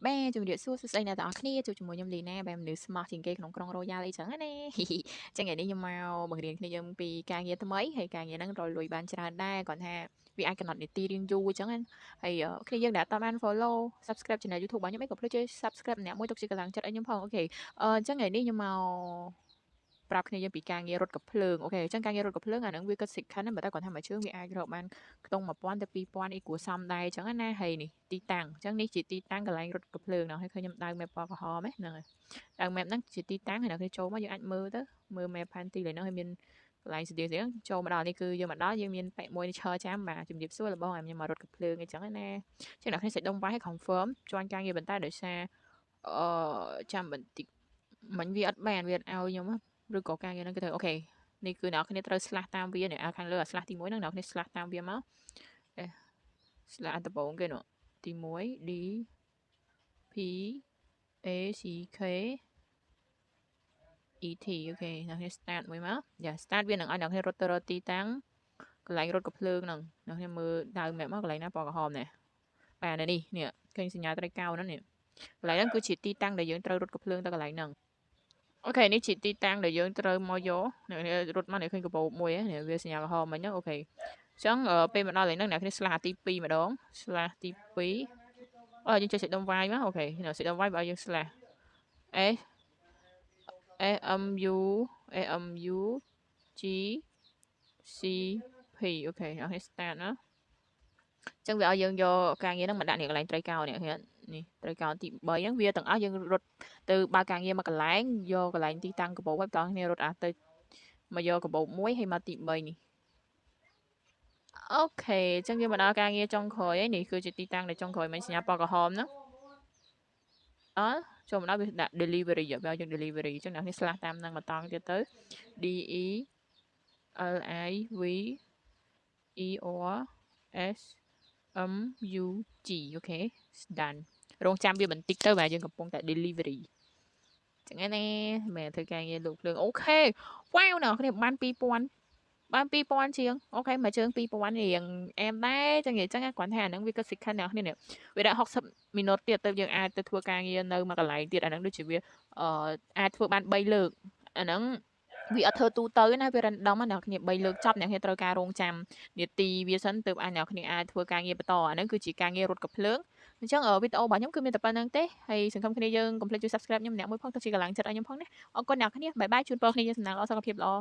Ba chùm địa xua xanh là đó kia chụp chùm mùi nhâm lì nè bèm nữ smart thì cáiក្នុង ក្រុង Royal អីចឹងណាចឹងថ្ងៃនេះខ្ញុំមកបង្រៀនគ្នាយើងពីការងារថ្មីហើយការងារហ្នឹងរកលុយបានច្រើនដែរគាត់ថាវាអាចកំណត់នីតិរៀងយូរចឹងណាហើយគ្នាយើងដែលអត់បាន follow subscribe channel YouTube របស់ខ្ញុំអីក៏ភ្លេចជួយ subscribe ម្នាក់មួយទុកជាកម្លាំងចិត្តឲ្យខ្ញុំផងអូខេអញ្ចឹងថ្ងៃនេះខ្ញុំមកប្រាប់គ្នាយើងពីការងាររត់កភ្លើងអូខេអញ្ចឹងការងាររត់កភ្លើងអាហ្នឹងវាក៏សិក្សាដែរបើតែគាត់ថាមួយជើងវាអាចរកបានខ្ទង់1000ទៅ2000អីគួរសមដែរអញ្ចឹងណាហើយនេះទីតាំងអញ្ចឹងនេះជាទីតាំងកន្លែងរត់កភ្លើងហ្នឹងហើយឃើញខ្ញុំដើរ map ពណ៌ក្រហមហ្នឹងហើយដើរ map ហ្នឹងជាទីតាំងហើយអ្នកគេចូលមកយើងអាចមើលទៅមើល map ផែនទីឡើយហ្នឹងហើយមានកន្លែងស្តៀងៗចូលមកដល់នេះគឺយើងមកដល់យើងមានប៉ែកមួយឈរចាំបាទជំរាបសួរបងខ្ញុំមករត់កភ្លើងអញ្ចឹងណាចឹងអ្នកគ្នាសេចដុំវាយឲ្យ confirm ជាន់ការងារបន្តែដោយសារចាំបន្តិចមិញវាអត់បានវាអត់ឲ្យខ្ញុំឬក៏ការងារហ្នឹងគេទៅអូខេនេះគឺអ្នកគ្នាត្រូវ slash តាមវានេះខាងលើ slash ទី1ហ្នឹងអ្នកគ្នា slash តាមវាមក slash ដំបូងគេនោះទី1 D P A C K E T អូខេអ្នកគ្នា start មួយមកយ៉ា start វានឹងឲ្យអ្នកគ្នារត់ទៅរកទីតាំងកន្លែងរត់កភ្លើងហ្នឹងអ្នកគ្នាមើលដើម map មកកន្លែងណាពណ៌ក្រហមនេះបាទនេះឃើញសញ្ញាត្រីកោហ្នឹងនេះកន្លែងហ្នឹងគឺជាទីតាំងដែលយើងត្រូវរត់កភ្លើងទៅកន្លែងហ្នឹងអូខេនេះជាទីតាំងដែលយើងត្រូវមកយកអ្នកគ្នារត់មកអ្នកឃើញកាបូបមួយនេះវាសញ្ញាក្រហមមិញហ្នឹងអូខេអញ្ចឹងពេលមកដល់កន្លែងហ្នឹងអ្នកគ្នា slash ទី2ម្ដង slash ទី2យើងចុចសេចក្ដីវាយមកអូខេសេចក្ដីវាយបើយើង slash S AMU G C P អូខេអ្នកគ្នា start ណាចឹងវាឲ្យយើងយកការងារហ្នឹងមកដាក់នេះកន្លែងត្រីកោនេះនេះត្រីកោទី3ហ្នឹងវាទាំងអស់យើងរត់ទៅបើការងារមកកន្លែងយកកន្លែងទីតាំងកាបូបហើយបន្តគ្នារត់ទៅមកយកកាបូបមួយហើយមកទី3នេះអូខេអញ្ចឹងយើងមកដល់ការងារចុងក្រោយហើយនេះគឺជាទីតាំងដែលចុងក្រោយមិញសញ្ញាពណ៌ក្រហមហ្នឹងចូលមកដល់វាដាក់ delivery យកយើង delivery អញ្ចឹងអ្នកនេះ slash តាមហ្នឹងបន្តទៀតទៅ D E L I V E R S M U G អូខេ done រងចាំវាបន្តិចទៅបាទយើងកំពុងតែ delivery ចឹងណាមែនធ្វើការងារលោកភ្លើងអូខេវ៉ាវអ្នកគ្នាបាន2000ជាងអូខេមួយជើង2000រៀងអែមដែរចឹងនិយាយចឹងគ្រាន់តែអាហ្នឹងវាក៏សិក្សាអ្នកគ្នាវាដាក់60មីនិតទៀតទៅយើងអាចទៅធ្វើការងារនៅមួយកន្លែងទៀតអាហ្នឹងដូចជាវាអាចធ្វើបាន3លើកអាហ្នឹងវាអត់ធ្វើទូទៅណាវា random ណាអ្នកគ្នា3លើកចប់អ្នកគ្នាត្រូវការរងចាំនាទីវាសិនទៅអាចអ្នកគ្នាអាចធ្វើការងារបន្តអាហ្នឹងគឺជាការងាររត់កភ្លើងអញ្ចឹងវីដេអូរបស់ខ្ញុំគឺមានតែប៉ុណ្្នឹងទេហើយសង្ឃឹមគ្នាយើងកុំភ្លេចជួយ subscribe ខ្ញុំម្នាក់មួយផងទៅជាកម្លាំងចិត្តឲ្យខ្ញុំផងណាអរគុណអ្នកគ្នាបាយបាយជូនពរគ្នាយើងសំណាងល្អសុខភាពល្អ